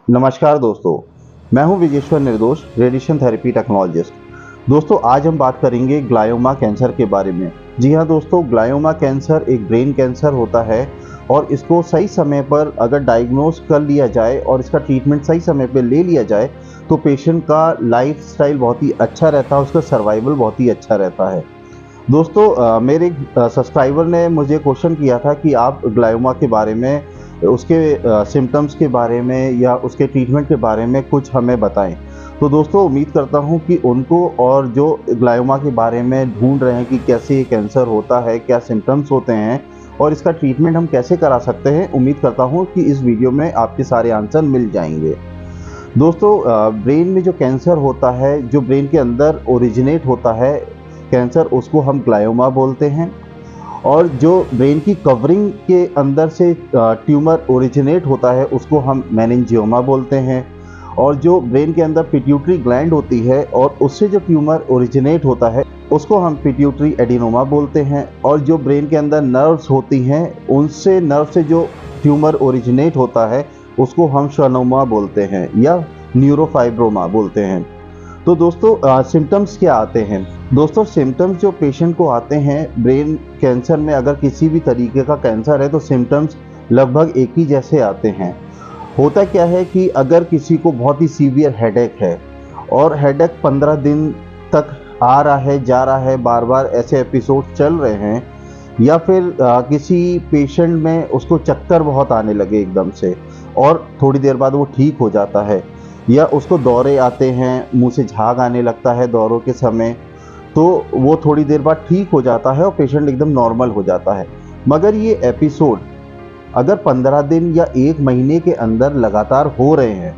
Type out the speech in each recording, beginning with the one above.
नमस्कार दोस्तों, मैं हूं विजेश्वर निर्दोष, रेडिएशन थेरेपी टेक्नोलॉजिस्ट। दोस्तों, आज हम बात करेंगे ग्लायोमा कैंसर के बारे में। जी हाँ दोस्तों, ग्लायोमा कैंसर एक ब्रेन कैंसर होता है और इसको सही समय पर अगर डायग्नोस कर लिया जाए और इसका ट्रीटमेंट सही समय पे ले लिया जाए तो पेशेंट का लाइफस्टाइल बहुत ही अच्छा रहता है, उसका सर्वाइवल बहुत ही अच्छा रहता है। दोस्तों, मेरे एक सब्सक्राइबर ने मुझे क्वेश्चन किया था कि आप ग्लायोमा के बारे में, उसके सिम्टम्स के बारे में या उसके ट्रीटमेंट के बारे में कुछ हमें बताएं। तो दोस्तों, उम्मीद करता हूं कि उनको और जो ग्लायोमा के बारे में ढूंढ रहे हैं कि कैसे ये कैंसर होता है, क्या सिम्टम्स होते हैं और इसका ट्रीटमेंट हम कैसे करा सकते हैं, उम्मीद करता हूँ कि इस वीडियो में आपके सारे आंसर मिल जाएंगे। दोस्तों, ब्रेन में जो कैंसर होता है, जो ब्रेन के अंदर ओरिजिनेट होता है कैंसर, उसको हम ग्लायोमा बोलते हैं। और जो ब्रेन की कवरिंग के अंदर से ट्यूमर ओरिजिनेट होता है उसको हम मेनिंजियोमा बोलते हैं। और जो ब्रेन के अंदर पिट्यूटरी ग्लैंड होती है और उससे जो ट्यूमर ओरिजिनेट होता है उसको हम पिट्यूटरी एडिनोमा बोलते हैं। और जो ब्रेन के अंदर नर्व्स होती हैं, उनसे नर्व से जो ट्यूमर ओरिजिनेट होता है उसको हम श्वानोमा बोलते हैं या न्यूरोफाइब्रोमा बोलते हैं। तो दोस्तों, सिम्टम्स क्या आते हैं? दोस्तों, सिम्टम्स जो पेशेंट को आते हैं ब्रेन कैंसर में, अगर किसी भी तरीके का कैंसर है तो सिम्टम्स लगभग एक ही जैसे आते हैं। होता क्या है कि अगर किसी को बहुत ही सीवियर हेडेक है और हेडेक 15 दिन तक आ रहा है, जा रहा है, बार बार ऐसे एपिसोड चल रहे हैं, या फिर किसी पेशेंट में उसको चक्कर बहुत आने लगे एकदम से और थोड़ी देर बाद वो ठीक हो जाता है, या उसको दौरे आते हैं, मुंह से झाग आने लगता है दौरों के समय, तो वो थोड़ी देर बाद ठीक हो जाता है और पेशेंट एकदम नॉर्मल हो जाता है। मगर ये एपिसोड अगर 15 दिन या 1 महीने के अंदर लगातार हो रहे हैं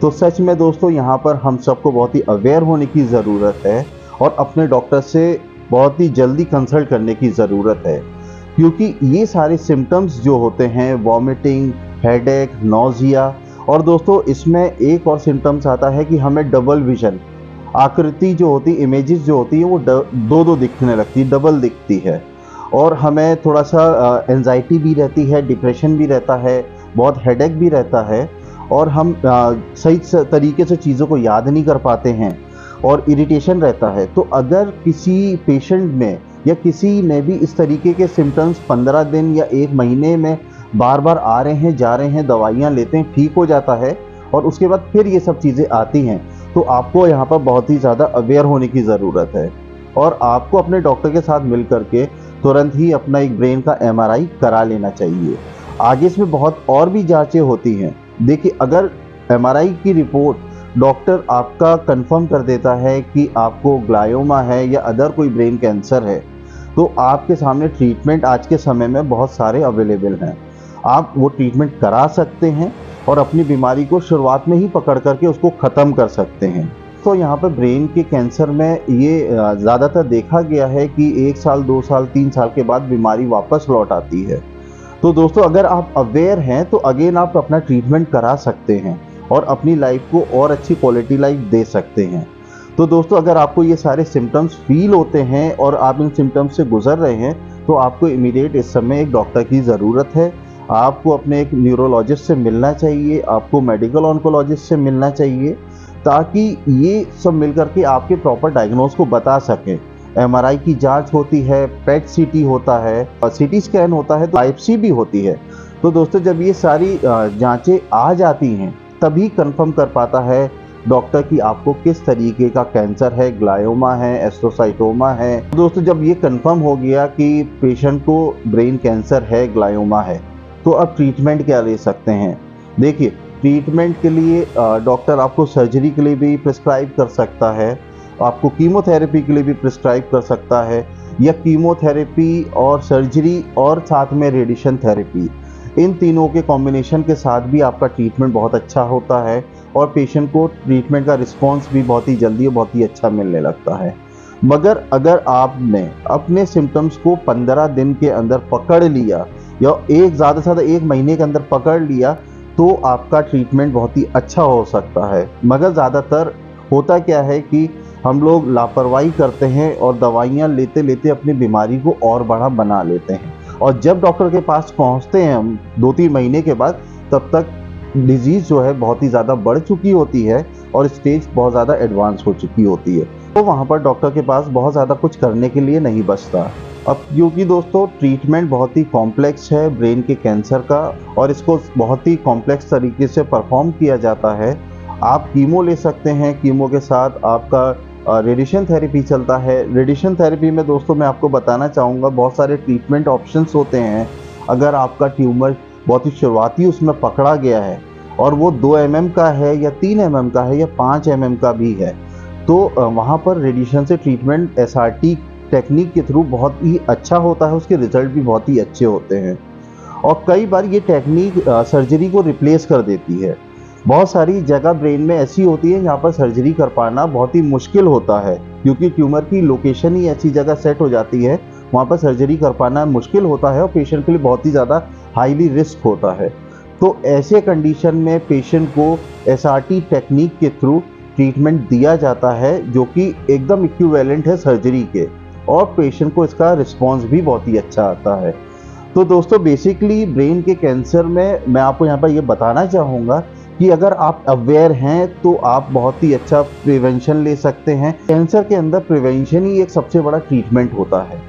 तो सच में दोस्तों, यहाँ पर हम सबको बहुत ही अवेयर होने की ज़रूरत है और अपने डॉक्टर से बहुत ही जल्दी कंसल्ट करने की ज़रूरत है। क्योंकि ये सारे सिम्टम्स जो होते हैं, वॉमिटिंग, हेडेक, नौजिया, और दोस्तों इसमें एक और सिम्टम्स आता है कि हमें डबल विजन, आकृति जो होती, इमेजेस जो होती है वो दो दो दिखने लगती, डबल दिखती है। और हमें थोड़ा सा एंजाइटी भी रहती है, डिप्रेशन भी रहता है, बहुत हेडेक भी रहता है, और हम सही तरीके से चीज़ों को याद नहीं कर पाते हैं और इरिटेशन रहता है। तो अगर किसी पेशेंट में या किसी में भी इस तरीके के सिम्टम्स 15 दिन या 1 महीने में बार बार आ रहे हैं, जा रहे हैं, दवाइयाँ लेते हैं, ठीक हो जाता है और उसके बाद फिर ये सब चीज़ें आती हैं, तो आपको यहाँ पर बहुत ही ज़्यादा अवेयर होने की ज़रूरत है और आपको अपने डॉक्टर के साथ मिल करके तुरंत ही अपना एक ब्रेन का एमआरआई करा लेना चाहिए। आगे इसमें बहुत और भी जांचें होती हैं। देखिए, अगर एमआरआई की रिपोर्ट डॉक्टर आपका कंफर्म कर देता है कि आपको ग्लायोमा है या अदर कोई ब्रेन कैंसर है, तो आपके सामने ट्रीटमेंट आज के समय में बहुत सारे अवेलेबल हैं। आप वो ट्रीटमेंट करा सकते हैं और अपनी बीमारी को शुरुआत में ही पकड़ करके उसको ख़त्म कर सकते हैं। तो यहाँ पर ब्रेन के कैंसर में ये ज़्यादातर देखा गया है कि 1 साल, 2 साल, 3 साल के बाद बीमारी वापस लौट आती है। तो दोस्तों, अगर आप अवेयर हैं तो अगेन आप अपना ट्रीटमेंट करा सकते हैं और अपनी लाइफ को और अच्छी क्वालिटी लाइफ दे सकते हैं। तो दोस्तों, अगर आपको ये सारे सिम्टम्स फील होते हैं और आप इन सिम्टम्स से गुजर रहे हैं तो आपको इमीडिएट इस समय एक डॉक्टर की ज़रूरत है। आपको अपने एक न्यूरोलॉजिस्ट से मिलना चाहिए, आपको मेडिकल ऑन्कोलॉजिस्ट से मिलना चाहिए, ताकि ये सब मिलकर के आपके प्रॉपर डायग्नोस को बता सकें। एमआरआई की जांच होती है, पेट सीटी होता है, सीटी स्कैन होता है, तो बायोप्सी भी होती है। तो दोस्तों, जब ये सारी जांचें आ जाती हैं तभी कंफर्म कर पाता है डॉक्टर कि आपको किस तरीके का कैंसर है, ग्लायोमा है, एस्ट्रोसाइटोमा है। तो दोस्तों, जब ये कंफर्म हो गया कि पेशेंट को ब्रेन कैंसर है, ग्लायोमा है, तो अब ट्रीटमेंट क्या ले सकते हैं? देखिए, ट्रीटमेंट के लिए डॉक्टर आपको सर्जरी के लिए भी प्रिस्क्राइब कर सकता है, आपको कीमोथेरेपी के लिए भी प्रिस्क्राइब कर सकता है, या कीमोथेरेपी और सर्जरी और साथ में रेडिएशन थेरेपी, इन तीनों के कॉम्बिनेशन के साथ भी आपका ट्रीटमेंट बहुत अच्छा होता है और पेशेंट को ट्रीटमेंट का रिस्पॉन्स भी बहुत ही जल्दी और बहुत ही अच्छा मिलने लगता है। मगर अगर आपने अपने सिम्टम्स को 15 दिन के अंदर पकड़ लिया या एक ज़्यादा से ज़्यादा 1 महीने के अंदर पकड़ लिया तो आपका ट्रीटमेंट बहुत ही अच्छा हो सकता है। मगर ज़्यादातर होता क्या है कि हम लोग लापरवाही करते हैं और दवाइयाँ लेते लेते अपनी बीमारी को और बड़ा बना लेते हैं, और जब डॉक्टर के पास पहुँचते हैं हम 2-3 महीने के बाद, तब तक डिजीज़ जो है बहुत ही ज़्यादा बढ़ चुकी होती है और स्टेज बहुत ज़्यादा एडवांस हो चुकी होती है, तो वहाँ पर डॉक्टर के पास बहुत ज़्यादा कुछ करने के लिए नहीं बचता। अब क्योंकि दोस्तों ट्रीटमेंट बहुत ही कॉम्प्लेक्स है ब्रेन के कैंसर का और इसको बहुत ही कॉम्प्लेक्स तरीके से परफॉर्म किया जाता है। आप कीमो ले सकते हैं, कीमो के साथ आपका रेडिएशन थेरेपी चलता है। रेडिएशन थेरेपी में दोस्तों मैं आपको बताना चाहूँगा बहुत सारे ट्रीटमेंट ऑप्शंस होते हैं। अगर आपका ट्यूमर बहुत ही शुरुआती उसमें पकड़ा गया है और वो 2 mm का है या 3 mm का है या 5 mm का भी है, तो वहाँ पर रेडिएशन से ट्रीटमेंट एसआरटी टेक्निक के थ्रू बहुत ही अच्छा होता है, उसके रिजल्ट भी बहुत ही अच्छे होते हैं और कई बार ये टेक्निक सर्जरी को रिप्लेस कर देती है। बहुत सारी जगह ब्रेन में ऐसी होती है जहाँ पर सर्जरी कर पाना बहुत ही मुश्किल होता है, क्योंकि ट्यूमर की लोकेशन ही ऐसी जगह सेट हो जाती है, वहाँ पर सर्जरी कर पाना मुश्किल होता है और पेशेंट के लिए बहुत ही ज़्यादा हाईली रिस्क होता है। तो ऐसे कंडीशन में पेशेंट को एसआरटी टेक्निक के थ्रू ट्रीटमेंट दिया जाता है जो कि एकदम इक्विवेलेंट है सर्जरी के और पेशेंट को इसका रिस्पॉन्स भी बहुत ही अच्छा आता है। तो दोस्तों बेसिकली ब्रेन के कैंसर में मैं आपको यहाँ पर ये बताना चाहूँगा कि अगर आप अवेयर हैं तो आप बहुत ही अच्छा प्रिवेंशन ले सकते हैं। कैंसर के अंदर प्रिवेंशन ही एक सबसे बड़ा ट्रीटमेंट होता है,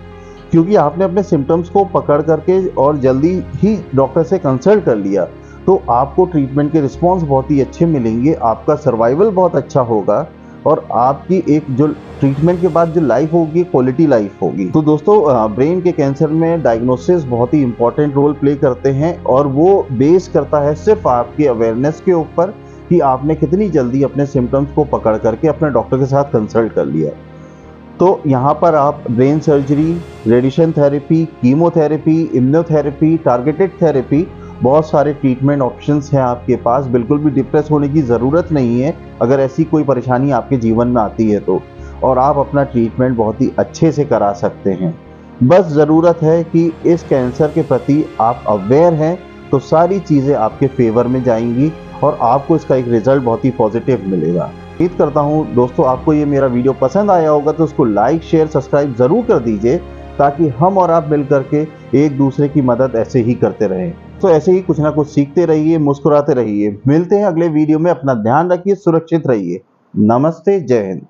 क्योंकि आपने अपने सिम्टम्स को पकड़ करके और जल्दी ही डॉक्टर से कंसल्ट कर लिया तो आपको ट्रीटमेंट के रिस्पॉन्स बहुत ही अच्छे मिलेंगे, आपका सर्वाइवल बहुत अच्छा होगा और आपकी एक जो ट्रीटमेंट के बाद जो लाइफ होगी क्वालिटी लाइफ होगी। तो दोस्तों ब्रेन के कैंसर में डायग्नोसिस बहुत ही इंपॉर्टेंट रोल प्ले करते हैं और वो बेस करता है सिर्फ आपके अवेयरनेस के ऊपर कि आपने कितनी जल्दी अपने सिम्टम्स को पकड़ करके अपने डॉक्टर के साथ कंसल्ट कर लिया। तो यहाँ पर आप brain surgery, radiation therapy, chemotherapy, immunotherapy, targeted therapy, बहुत सारे ट्रीटमेंट ऑप्शंस हैं आपके पास। बिल्कुल भी डिप्रेस होने की ज़रूरत नहीं है अगर ऐसी कोई परेशानी आपके जीवन में आती है तो, और आप अपना ट्रीटमेंट बहुत ही अच्छे से करा सकते हैं। बस ज़रूरत है कि इस कैंसर के प्रति आप अवेयर हैं तो सारी चीज़ें आपके फेवर में जाएंगी और आपको इसका एक रिजल्ट बहुत ही पॉजिटिव मिलेगा। उम्मीद करता हूँ दोस्तों आपको ये मेरा वीडियो पसंद आया होगा, तो उसको लाइक शेयर सब्सक्राइब ज़रूर कर दीजिए ताकि हम और आप मिल करके एक दूसरे की मदद ऐसे ही करते रहें। तो ऐसे ही कुछ ना कुछ सीखते रहिए, मुस्कुराते रहिए। मिलते हैं अगले वीडियो में, अपना ध्यान रखिए, सुरक्षित रहिए। नमस्ते, जय हिंद।